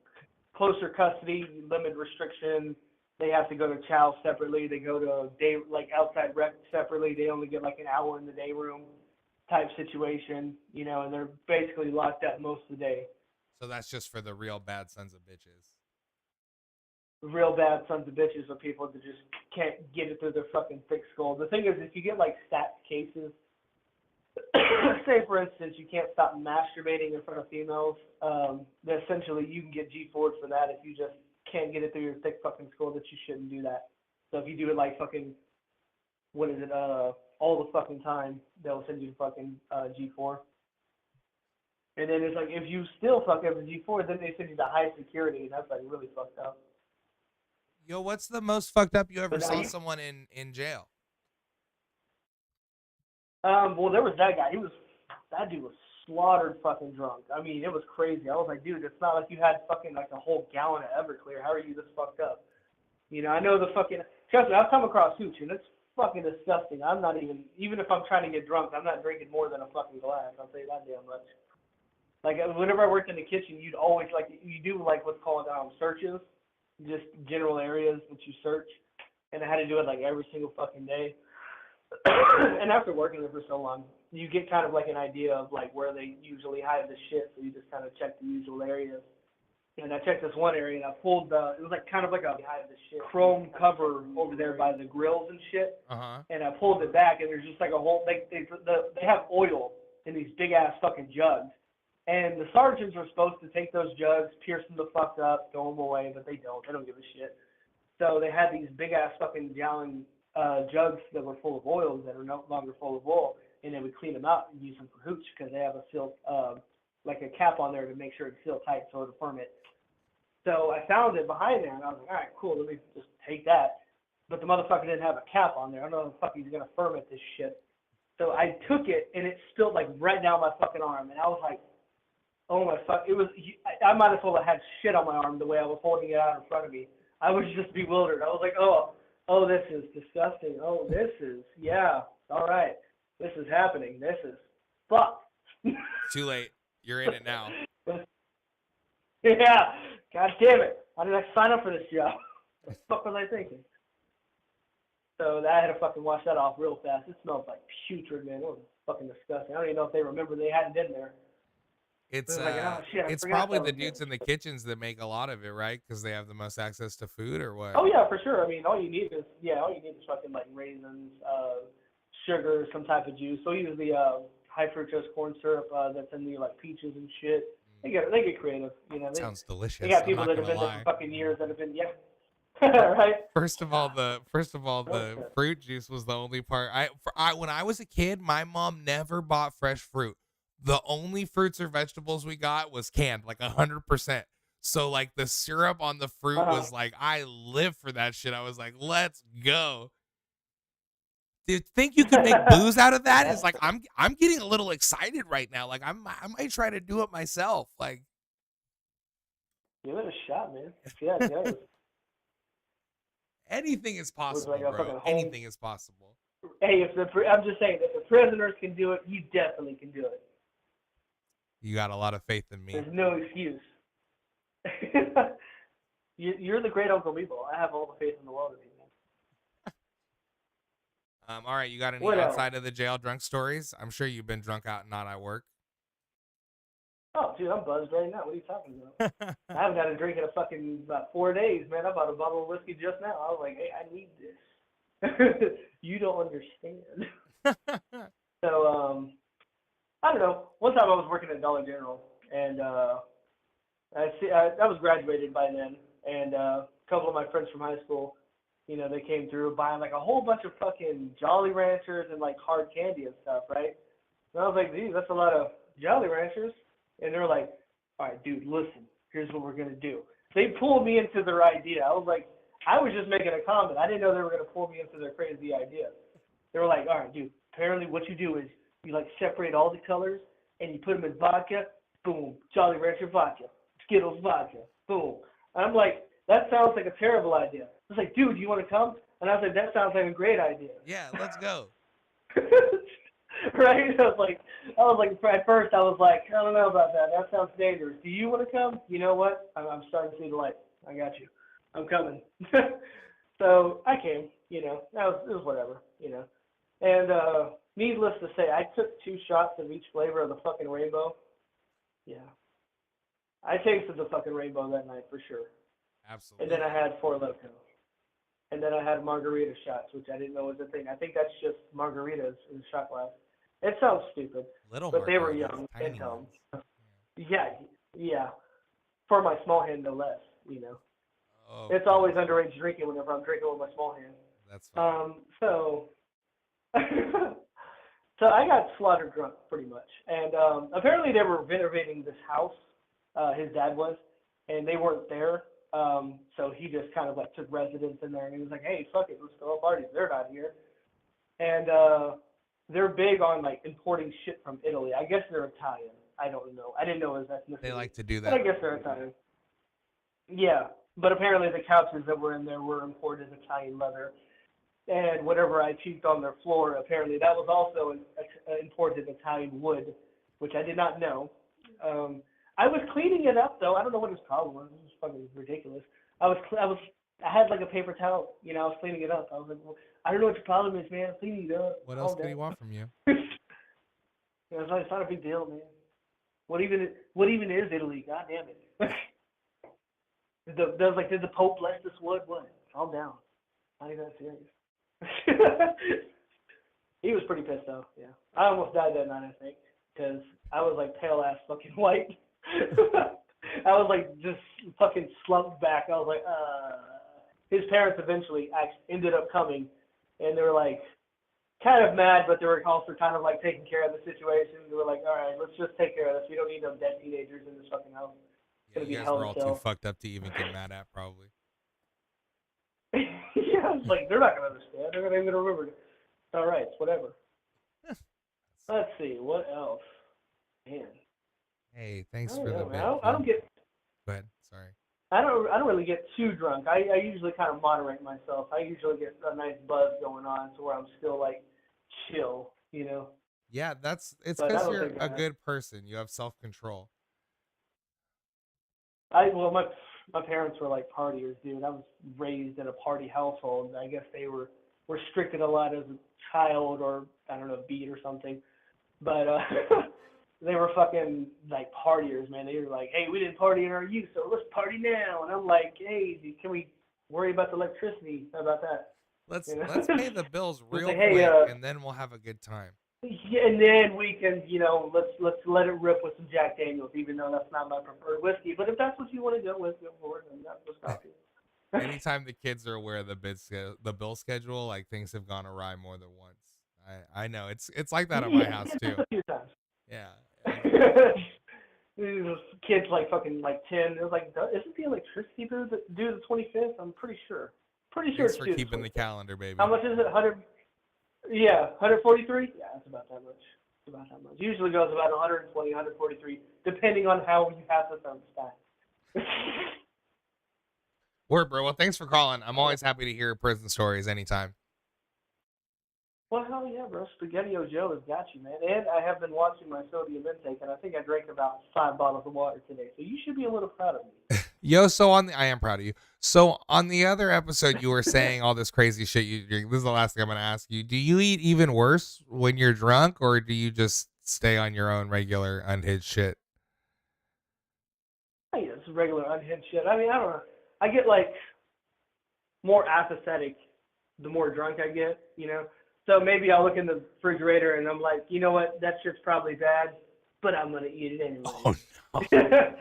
closer custody, limit restriction. They have to go to chow separately. They go to outside rec separately. They only get like an hour in the day room type situation, and they're basically locked up most of the day. So that's just for the real bad sons of bitches. Real bad sons of bitches are people that just can't get it through their fucking thick skull. The thing is, if you get like stats cases, say for instance you can't stop masturbating in front of females, then essentially you can get G4'd for that if you just can't get it through your thick fucking skull that you shouldn't do that. So if you do it like fucking, all the fucking time, they'll send you to fucking G4. And then it's like, if you still fuck up in G4, then they send you to high security, and that's like really fucked up. Yo, what's the most fucked up you ever But now saw you- someone in jail? Well, there was that guy. That dude was slaughtered fucking drunk. I mean, it was crazy. I was like, dude, it's not like you had fucking like a whole gallon of Everclear. How are you this fucked up? I know the fucking, trust me, I've come across hooch, and it's fucking disgusting. I'm not even if I'm trying to get drunk, I'm not drinking more than a fucking glass. I'll tell you that damn much. Like whenever I worked in the kitchen, you'd always like you do like what's called searches, just general areas that you search, and I had to do it like every single fucking day. And after working there for so long, you get kind of like an idea of like where they usually hide the shit, so you just kind of check the usual areas. And I checked this one area, and I pulled it was like kind of like a chrome cover over there by the grills and shit. And I pulled it back, and there's just like a whole they have oil in these big ass fucking jugs. And the sergeants are supposed to take those jugs, pierce them the fuck up, throw them away, but they don't. They don't give a shit. So they had these big ass fucking gallon jugs that were full of oils that are no longer full of oil, and they would clean them out and use them for hooch because they have a seal, like a cap on there to make sure it's sealed tight so it'll permit. So I found it behind there, and I was like, all right, cool, let me just take that. But the motherfucker didn't have a cap on there. I don't know how the fuck he's gonna ferment this shit. So I took it, and it spilled like right down my fucking arm, and I was like, oh my fuck, I might as well have had shit on my arm the way I was holding it out in front of me. I was just bewildered. I was like, oh, this is disgusting. Oh, this is, yeah, all right. This is happening. This is fuck. Too late. You're in it now. Yeah. God damn it. Why did I sign up for this job? What the fuck was I thinking? So I had to fucking wash that off real fast. It smells like putrid, man. It was fucking disgusting. I don't even know if they remember they hadn't been there. It's like, oh, shit, it's forgot probably that the was dudes there. in the kitchens that make a lot of it, right? Because they have the most access to food, or what? Oh yeah, for sure. I mean, all you need is fucking like raisins, sugar, some type of juice. So use the high fructose corn syrup that's in the like peaches and shit. They get creative, you know. Sounds delicious. They got I'm people not that have gonna been there lie. for fucking years that have been right. First of all, the fruit juice was the only part. When I was a kid, my mom never bought fresh fruit. The only fruits or vegetables we got was canned, like 100%. So like the syrup on the fruit was like, I live for that shit. I was like, let's go. Do you think you could make booze out of that? It's like I'm getting a little excited right now. Like I might try to do it myself. Like, give it a shot, man. Yeah, it does. anything is possible, like a bro. fucking home- Anything is possible. Hey, I'm just saying, if the prisoners can do it, you definitely can do it. You got a lot of faith in me. There's no excuse. You're the great Uncle Meatball. I have all the faith in the world in you, man. All right, you got any What else? outside of the jail drunk stories? I'm sure you've been drunk out and not at work. Oh, dude, I'm buzzed right now. What are you talking about? I haven't had a drink in about 4 days, man. I bought a bottle of whiskey just now. I was like, hey, I need this. You don't understand. So, I don't know. One time I was working at Dollar General, and I was graduated by then, and a couple of my friends from high school, you know, they came through buying like a whole bunch of fucking Jolly Ranchers and like hard candy and stuff, right? And I was like, dude, that's a lot of Jolly Ranchers. And they were like, all right, dude, listen, here's what we're going to do. They pulled me into their idea. I was like, I was just making a comment. I didn't know they were going to pull me into their crazy idea. They were like, all right, dude, apparently what you do is you like separate all the colors and you put them in vodka, boom, Jolly Rancher vodka, Skittles vodka, boom. And I'm like, that sounds like a terrible idea. I was like, dude, you want to come? And I was like, that sounds like a great idea. Yeah, let's go. Right? I was like, at first I was like, I don't know about that. That sounds dangerous. Do you want to come? You know what? I'm starting to see the light. I got you. I'm coming. So I came. You know, it was whatever. You know, and needless to say, I took 2 shots of each flavor of the fucking rainbow. Yeah, I tasted the fucking rainbow that night for sure. Absolutely. And then I had 4 Locos. And then I had margarita shots, which I didn't know was a thing. I think that's just margaritas in a shot glass. It sounds stupid, Little but they were margaritas, young tiny and dumb. ones. Yeah. For my small hand, no less, you know. Oh, It's always underage drinking whenever I'm drinking with my small hand. That's fine. So I got slaughtered drunk pretty much. And apparently they were renovating this house, his dad was, and they weren't there. So he just kind of like took residence in there, and he was like, hey, fuck it, let's throw a party. They're not here. And they're big on like importing shit from Italy. I guess they're Italian. I don't know. I didn't know his ethnicity. They like to do But that. I guess they're Italian. Yeah, but apparently the couches that were in there were imported Italian leather. And whatever I puked on their floor, apparently that was also imported Italian wood, which I did not know. I was cleaning it up though. I don't know what his problem was. It was fucking ridiculous. I had like a paper towel. I was cleaning it up. I was like, well, I don't know what your problem is, man. I'm cleaning it up. What else Calm could he down. want from you? It's not a big deal, man. What even is Italy? God damn it. Did the Pope bless this wood? What? Calm down. Not even that serious. He was pretty pissed though. Yeah, I almost died that night, I think, because I was like pale ass fucking white. I was like just fucking slumped back. I was like, His parents eventually ended up coming, and they were like kind of mad, but they were also kind of like taking care of the situation. They were like, all right, let's just take care of this. We don't need no dead teenagers in this fucking house. Yeah, you guys were all too fucked up to even get mad at, probably. Yeah, I was like, they're not gonna understand. They're not even gonna remember it. All right, it's whatever. Let's see, what else? Man. Hey, thanks for I the don't bit. know, man. I don't get. Go ahead. Sorry. I don't really get too drunk. I usually kind of moderate myself. I usually get a nice buzz going on to where I'm still like chill, Yeah, it's But I because don't you're think a I- good person. You have self-control. My parents were like partiers, dude. I was raised in a party household. I guess they were restricted a lot as a child, or I don't know, beat or something. But they were fucking like partiers, man. They were like, hey, we didn't party in our youth, so let's party now. And I'm like, hey, can we worry about the electricity? How about that? Let's You know? let's pay the bills Just real say, hey, quick, and then we'll have a good time. Yeah, and then we can, let's let it rip with some Jack Daniels, even though that's not my preferred whiskey. But if that's what you want to go with, go for it, and that's what's stop you. Anytime the kids are aware of the bill schedule, like things have gone awry more than once. I know it's like that at my house too. A few times. Yeah. These kids like fucking like 10. It was like, isn't the electricity due the 25th? I'm pretty sure. Thanks it's for due keeping the 25th. calendar, baby. How much is it? 100? Yeah, 143. Yeah, it's about that much. It's about that much. Usually goes about 120, 143, depending on how you have the thermostat. Word, bro. Well, thanks for calling. I'm always happy to hear prison stories anytime. Well, hell yeah, bro. Spaghetti-O Joe has got you, man. And I have been watching my sodium intake, and I think I drank about 5 bottles of water today. So you should be a little proud of me. Yo, I am proud of you. So on the other episode, you were saying all this crazy shit you drink. This is the last thing I'm going to ask you. Do you eat even worse when you're drunk, or do you just stay on your own regular unhinged shit? Hey, it's regular unhinged shit. I mean, I don't know. I get, like, more apathetic the more drunk I get, So maybe I'll look in the refrigerator and I'm like, you know what? That shit's probably bad, but I'm going to eat it anyway. Oh, no.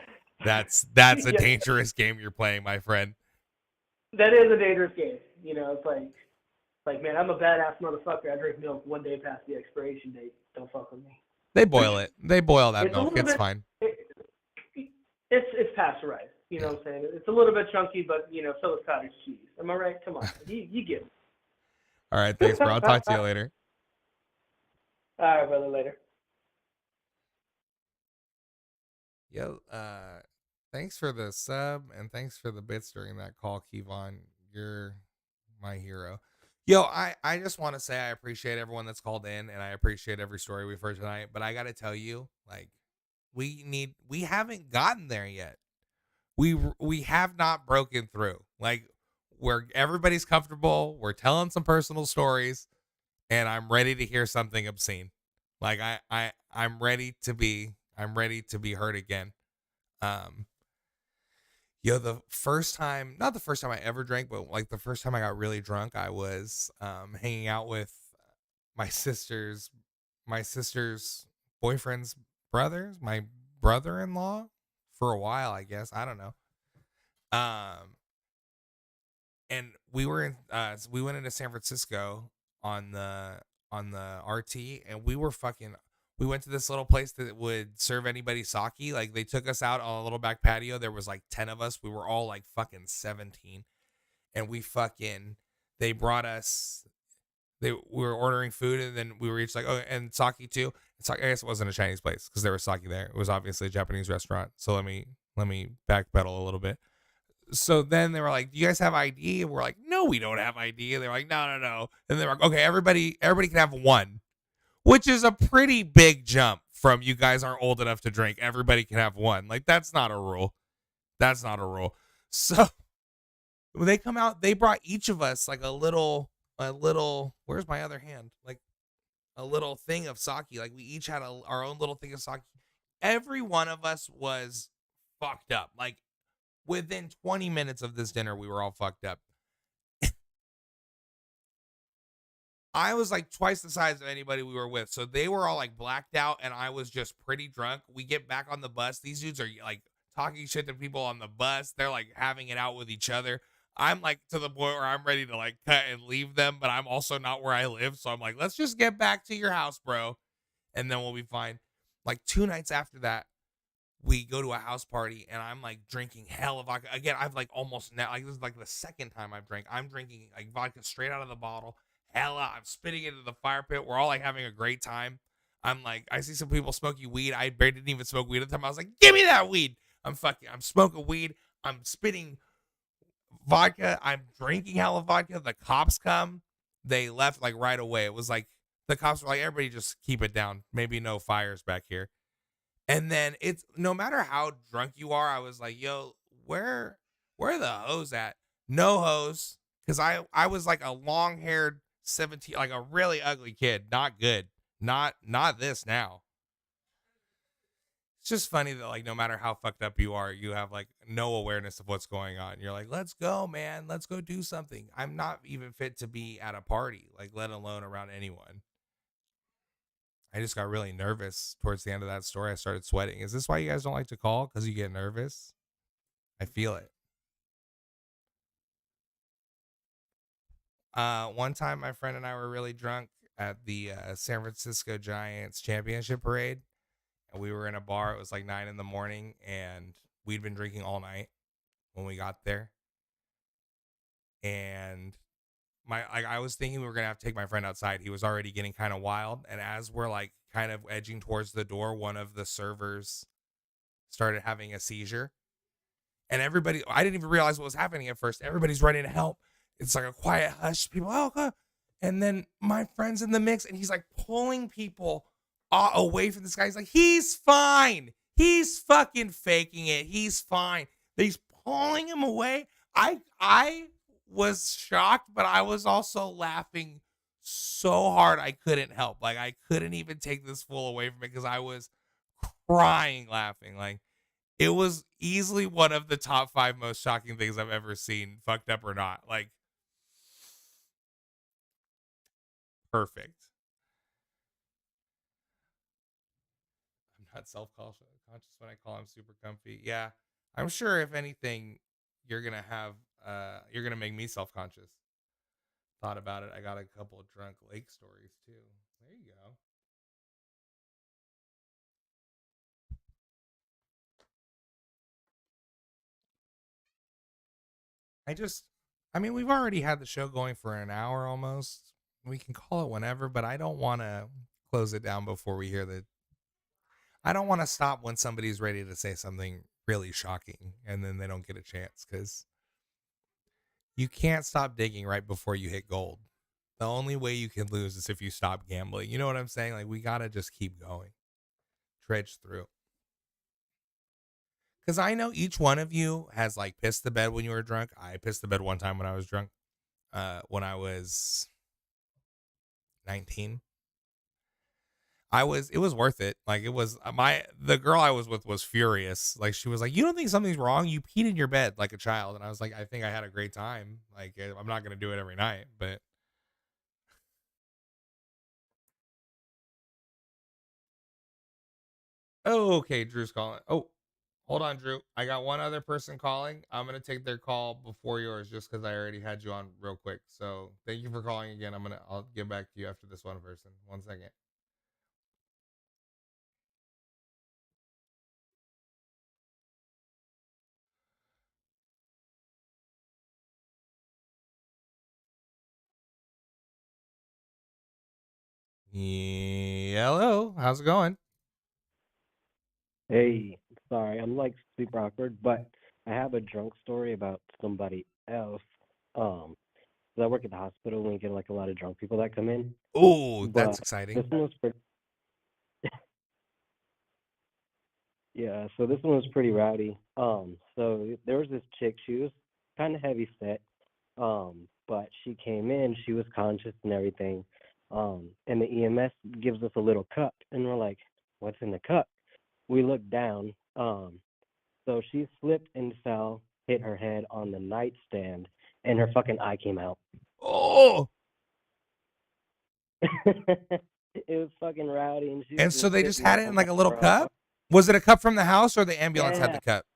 That's a Yeah. dangerous game you're playing, my friend. That is a dangerous game. It's like, man, I'm a badass motherfucker. I drink milk one day past the expiration date. Don't fuck with me. They boil it. They boil that It's a milk. little It's bit- fine. It's pasteurized. You know what I'm saying? It's a little bit chunky, but, so is cottage cheese. Am I right? Come on. You get it. All right. Thanks, bro. I'll talk to you later. All right, brother. Later. Yo, thanks for the sub and thanks for the bits during that call, Kevon. You're my hero. Yo, I just want to say I appreciate everyone that's called in, and I appreciate every story we've heard tonight. But I got to tell you, like, we haven't gotten there yet. We have not broken through. Like, where everybody's comfortable, we're telling some personal stories, and I'm ready to hear something obscene. Like I'm ready to be heard again. Yo, the first time, not the first time I ever drank, but like the first time I got really drunk, I was hanging out with my sister's boyfriend's brothers, my brother-in-law, for a while, I guess. I don't know. And we went into San Francisco on the RT, and we went to this little place that would serve anybody sake. Like, they took us out on a little back patio. There was like 10 of us. We were all like fucking 17, and they brought us. We were ordering food, and then we were each like, oh, and sake too. I guess it wasn't a Chinese place because there was sake there. It was obviously a Japanese restaurant. So let me backpedal a little bit. So then they were like, do you guys have ID? And we're like, no, we don't have ID. And they're like, no. And they're like, okay, everybody can have one. which is a pretty big jump from you guys aren't old enough to drink. Everybody can have one. Like, that's not a rule. That's not a rule. So when they come out, they brought each of us like a little, where's my other hand? Like a little thing of sake. Like we each had our own little thing of sake. Every one of us was fucked up. Like within 20 minutes of this dinner, we were all fucked up. I was like twice the size of anybody we were with. So they were all like blacked out and I was just pretty drunk. We get back on the bus. These dudes are like talking shit to people on the bus. They're like having it out with each other. I'm like to the point where I'm ready to like cut and leave them, but I'm also not where I live. So I'm like, let's just get back to your house, bro. And then we'll be fine. Like 2 nights after that, we go to a house party and I'm like drinking hell of vodka. Again, I've like almost now, like this is like the second time I've drank. I'm drinking like vodka straight out of the bottle. Hella, I'm spitting it into the fire pit. We're all like having a great time. I'm like, I see some people smoking weed. I barely didn't even smoke weed at the time. I was like, give me that weed. I'm smoking weed. I'm spitting vodka. I'm drinking hella vodka. The cops come. They left like right away. It was like, the cops were like, everybody just keep it down. Maybe no fires back here. And then it's no matter how drunk you are, I was like, yo, where are the hoes at? No hoes. Cause I was like a long haired 17, like a really ugly kid. Not good. Not this now. It's just funny that like no matter how fucked up you are, you have like no awareness of what's going on. You're like, let's go, man. Let's go do something. I'm not even fit to be at a party, like let alone around anyone. I just got really nervous towards the end of that story. I started sweating. Is this why you guys don't like to call? Because you get nervous? I feel it. One time, my friend and I were really drunk at the San Francisco Giants championship parade. And we were in a bar. It was like 9 a.m. and we'd been drinking all night when we got there. And I was thinking we were gonna have to take my friend outside. He was already getting kind of wild, and as we're like kind of edging towards the door, one of the servers started having a seizure, and everybody, I didn't even realize what was happening at first. Everybody's running to help. It's like a quiet hush. People, oh, God. And then my friend's in the mix, and he's like pulling people away from this guy. He's like, he's fine. He's fucking faking it. He's fine. He's pulling him away. I was shocked, but I was also laughing so hard I couldn't help. Like I couldn't even take this fool away from it because I was crying laughing. Like it was easily one of the top 5 most shocking things I've ever seen, fucked up or not. Like perfect. I'm not self-conscious when I call him super comfy. Yeah. I'm sure if anything, you're gonna make me self-conscious. Thought about it. I got a couple of drunk lake stories too. There you go. I mean, we've already had the show going for an hour almost. We can call it whenever, but I don't want to close it down before we hear I don't want to stop when somebody's ready to say something really shocking and then they don't get a chance because you can't stop digging right before you hit gold. The only way you can lose is if you stop gambling. You know what I'm saying? Like, we got to just keep going, trudge through. Because I know each one of you has like pissed the bed when you were drunk. I pissed the bed one time when I was drunk, when I was 19. It was worth it. Like it was the girl I was with was furious. Like she was like, you don't think something's wrong? You peed in your bed like a child. And I was like, I think I had a great time. Like I'm not going to do it every night, but. Oh, okay. Drew's calling. Oh, hold on, Drew. I got one other person calling. I'm going to take their call before yours just because I already had you on real quick. So thank you for calling again. I'll get back to you after this one person. 1 second. Hello, how's it going? Hey, sorry, I'm like super awkward, but I have a drunk story about somebody else. Um, 'cause I work at the hospital and we get like a lot of drunk people that come in. Oh, that's But exciting. this one was pretty, yeah. So this one was pretty rowdy. So there was this chick. She was kind of heavy set. But she came in. She was conscious and everything. And the EMS gives us a little cup, and we're like, "What's in the cup?" We look down. So she slipped and fell, hit her head on the nightstand, and her fucking eye came out. Oh, It was fucking rowdy, and she's and been so they just sitting had up it in on like top a of little her. cup? Was it a cup from the house or the ambulance had Yeah. the cup?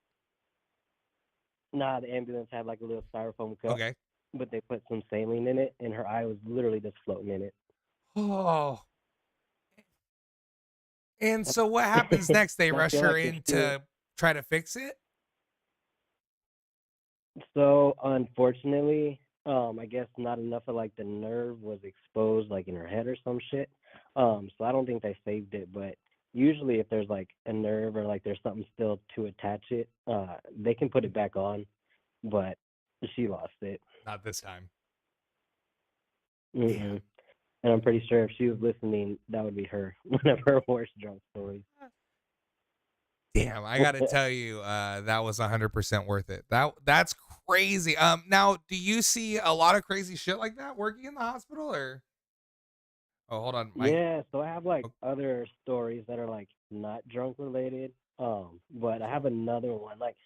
Nah, the ambulance had like a little styrofoam cup, Okay. but they put some saline in it, and her eye was literally just floating in it. Oh. And so what happens next? They And I rush feel her like if in she was, to try to fix it? so unfortunately, I guess not enough of like the nerve was exposed like in her head or some shit. So I don't think they saved it, but usually if there's like a nerve or like there's something still to attach it, they can put it back on, but she lost it. Not this time. Mm-mm. And I'm pretty sure if she was listening, that would be her one of her worst drunk stories. Damn, I gotta tell you, that was 100% worth it. That's crazy. Now, do you see a lot of crazy shit like that working in the hospital, or? Oh, hold on, my. Yeah, so I have like Oh, other stories that are like not drunk related. But I have another one. Like,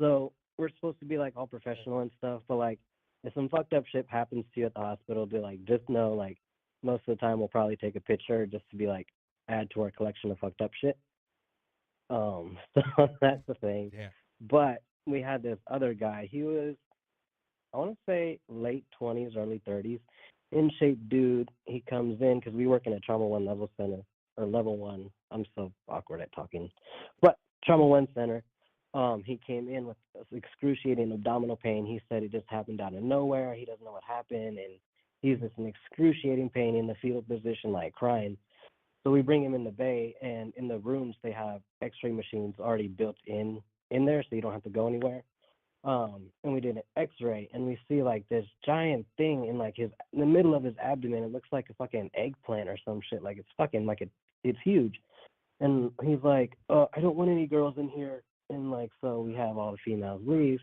so we're supposed to be like all professional and stuff, but like if some fucked up shit happens to you at the hospital, be like, just know like most of the time we'll probably take a picture just to be like add to our collection of fucked up shit. So that's the thing. yeah. But we had this other guy. He was, I want to say, late 20s, early 30s, in shape dude. He comes in because we work in a trauma one level center or level one. I'm so awkward at talking, but trauma one center. He came in with excruciating abdominal pain. He said it just happened out of nowhere. He doesn't know what happened, and he's just in excruciating pain in the fetal position, like crying. So we bring him in the bay, and in the rooms they have X-ray machines already built in there, so you don't have to go anywhere. And we did an X-ray, and we see like this giant thing in like his in the middle of his abdomen. It looks like a fucking eggplant or some shit. Like it's fucking like it's huge. And he's like, I don't want any girls in here. And like, so we have all the females leave,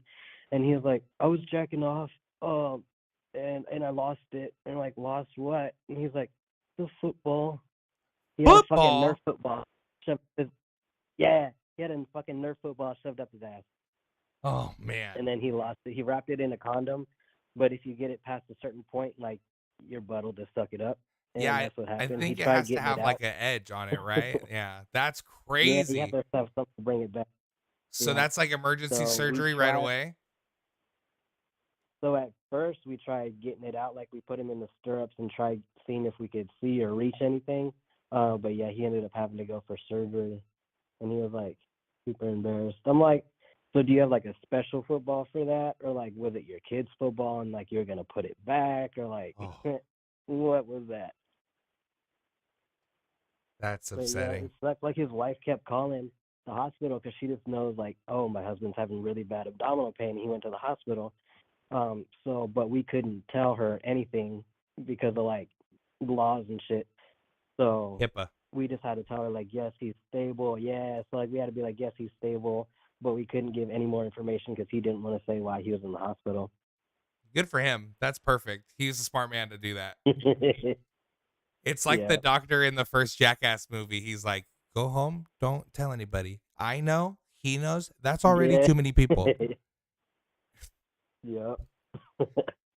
and he was like, I was jacking off, and I lost it. And like, lost what? And he's like, the football. He had a fucking Nerf Football. football shoved his, yeah, he had a fucking Nerf football shoved up his ass. Oh man. And then he lost it. He wrapped it in a condom, but if you get it past a certain point, like your butt will just suck it up, Yeah, and that's what I happened. He think it tried has to getting it have like out. an edge on it, right? Yeah, that's Yeah, you have crazy. to have something to bring it back. So Yeah. that's like emergency So we surgery right tried. away. So at first we tried getting it out, like we put him in the stirrups and tried seeing if we could see or reach anything. But yeah, he ended up having to go for surgery, and he was like super embarrassed. I'm like, so do you have like a special football for that, or like was it your kid's football and like you're gonna put it back, or like Oh, what was that? that's But yeah, upsetting. it sucked. Like his wife kept calling the hospital because she just knows like, oh, my husband's having really bad abdominal pain. And he went to the hospital. So but we couldn't tell her anything because of like laws and shit. So HIPAA. we just had to tell her like, yes, he's stable. Yeah. So like we had to be like, yes, he's stable, but we couldn't give any more information because he didn't want to say why he was in the hospital. Good for him. That's perfect. He's a smart man to do that. It's like the Yeah. doctor in the first Jackass movie. He's like, go home, don't tell anybody. I know, he knows. That's already Yeah. too many people. Yep.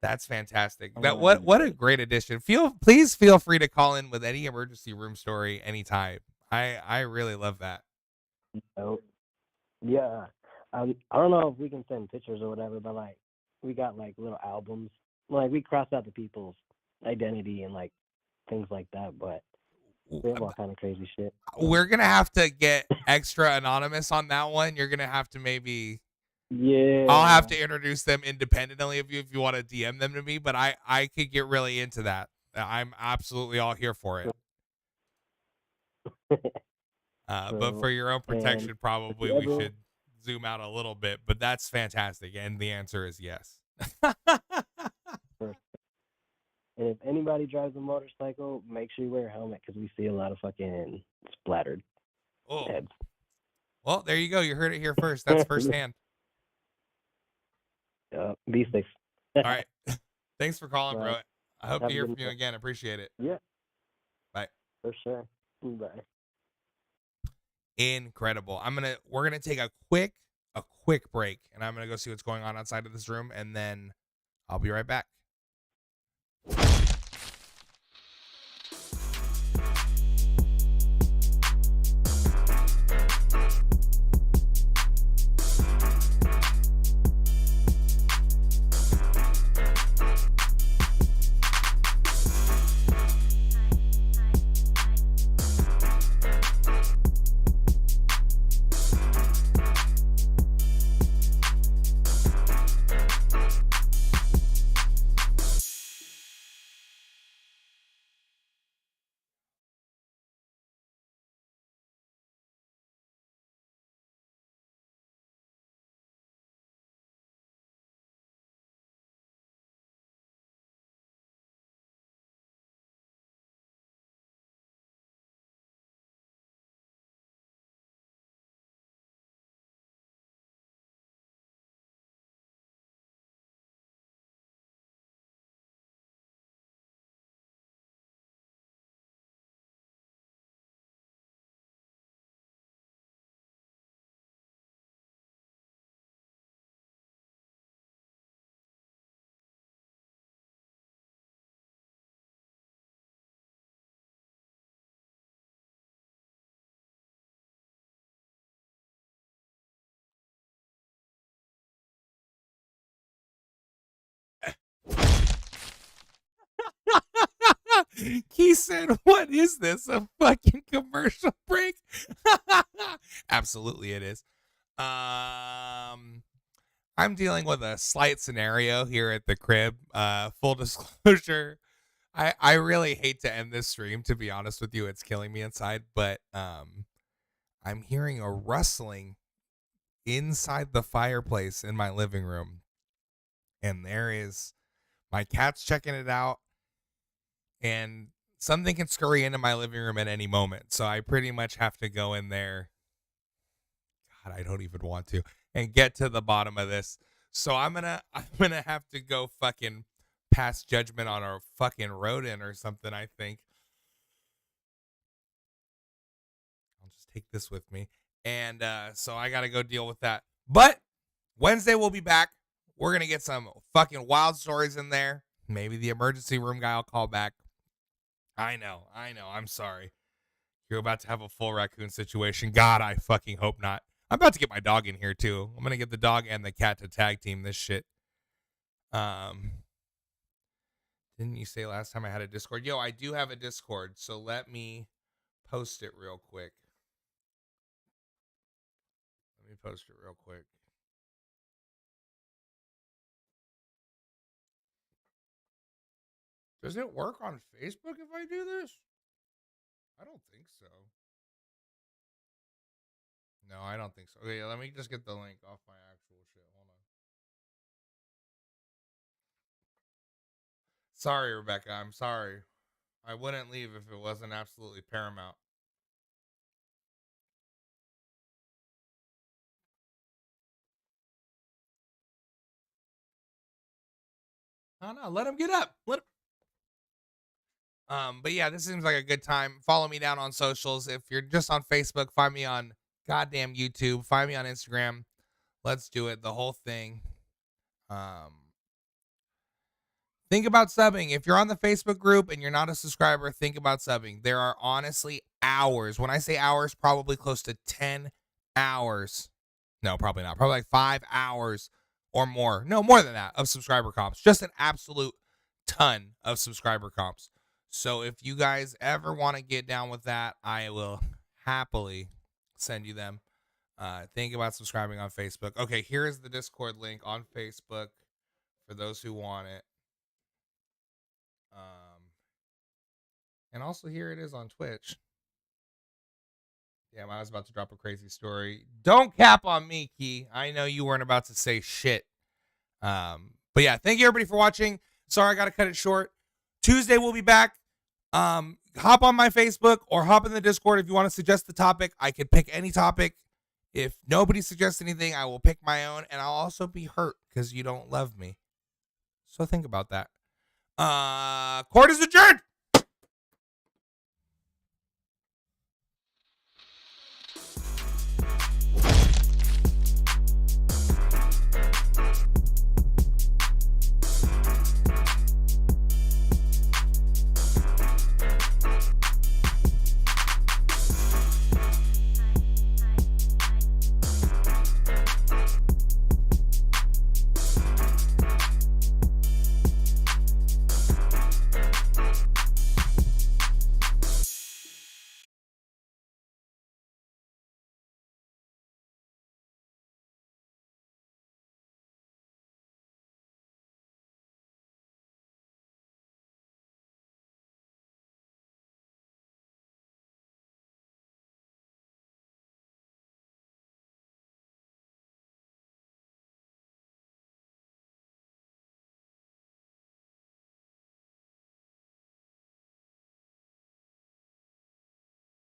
That's fantastic. That Um, what a great addition. Please feel free to call in with any emergency room story anytime. I really love that. Nope. Yeah. I don't know if we can send pictures or whatever, but like we got like little albums. Like we crossed out the people's identity and like things like that, but we have all kind of crazy shit. We're gonna have to get extra anonymous on that one. You're gonna have to maybe I'll have Yeah. to introduce them independently of you if you want to DM them to me, but I could get really into that. I'm absolutely all here for it. But for So, your own and protection, if probably you we ever, should zoom out a little bit. But that's fantastic, and the answer is yes. for anybody drives a motorcycle, make sure you wear a helmet because we see a lot of fucking splattered heads. Well, there you go. You heard it here first. That's firsthand. Be safe. All right. Thanks for calling, bro. Bye. I hope Have to a hear good from you night. again. Appreciate it. Yeah. Bye. For sure. Bye. Incredible. We're gonna take a quick break, and I'm gonna go see what's going on outside of this room, and then I'll be right back. He said, "What is this? A fucking commercial break?" Absolutely, it is. I'm dealing with a slight scenario here at the crib. Full disclosure, I really hate to end this stream. To be honest with you, it's killing me inside. But I'm hearing a rustling inside the fireplace in my living room, and there is my cat's checking it out. And something can scurry into my living room at any moment. So I pretty much have to go in there. God, I don't even want to. And get to the bottom of this. So I'm gonna have to go fucking pass judgment on a fucking rodent or something, I think. I'll just take this with me. And so I gotta go deal with that. But Wednesday we'll be back. We're gonna get some fucking wild stories in there. Maybe the emergency room guy will call back. I know. I'm sorry. You're about to have a full raccoon situation. God, I fucking hope not. I'm about to get my dog in here too. I'm gonna get the dog and the cat to tag team this shit. Didn't you say last time I had a Discord? Yo, I do have a Discord, so let me post it real quick. Does it work on Facebook if I do this? I don't think so. No, I don't think so. Okay, let me just get the link off my actual shit. Hold on. Sorry, Rebecca. I'm sorry. I wouldn't leave if it wasn't absolutely paramount. No, let him get up. But yeah, this seems like a good time. Follow me down on socials. If you're just on Facebook, find me on goddamn YouTube. Find me on Instagram. Let's do it. The whole thing. Think about subbing. If you're on the Facebook group and you're not a subscriber, think about subbing. There are honestly hours. When I say hours, probably close to 10 hours. No, probably not. Probably like 5 hours or more. No, more than that of subscriber comps. Just an absolute ton of subscriber comps. So if you guys ever want to get down with that, I will happily send you them. Think about subscribing on Facebook. Okay, here is the Discord link on Facebook for those who want it. And also here it is on Twitch. Damn, I was about to drop a crazy story. Don't cap on me, Key. I know you weren't about to say shit. But yeah, thank you everybody for watching. Sorry I got to cut it short. Tuesday we'll be back. Hop on my Facebook or hop in the Discord if you want to suggest the topic. I could pick any topic. If nobody suggests anything, I will pick my own, and I'll also be hurt because you don't love me. So think about that. Court is adjourned.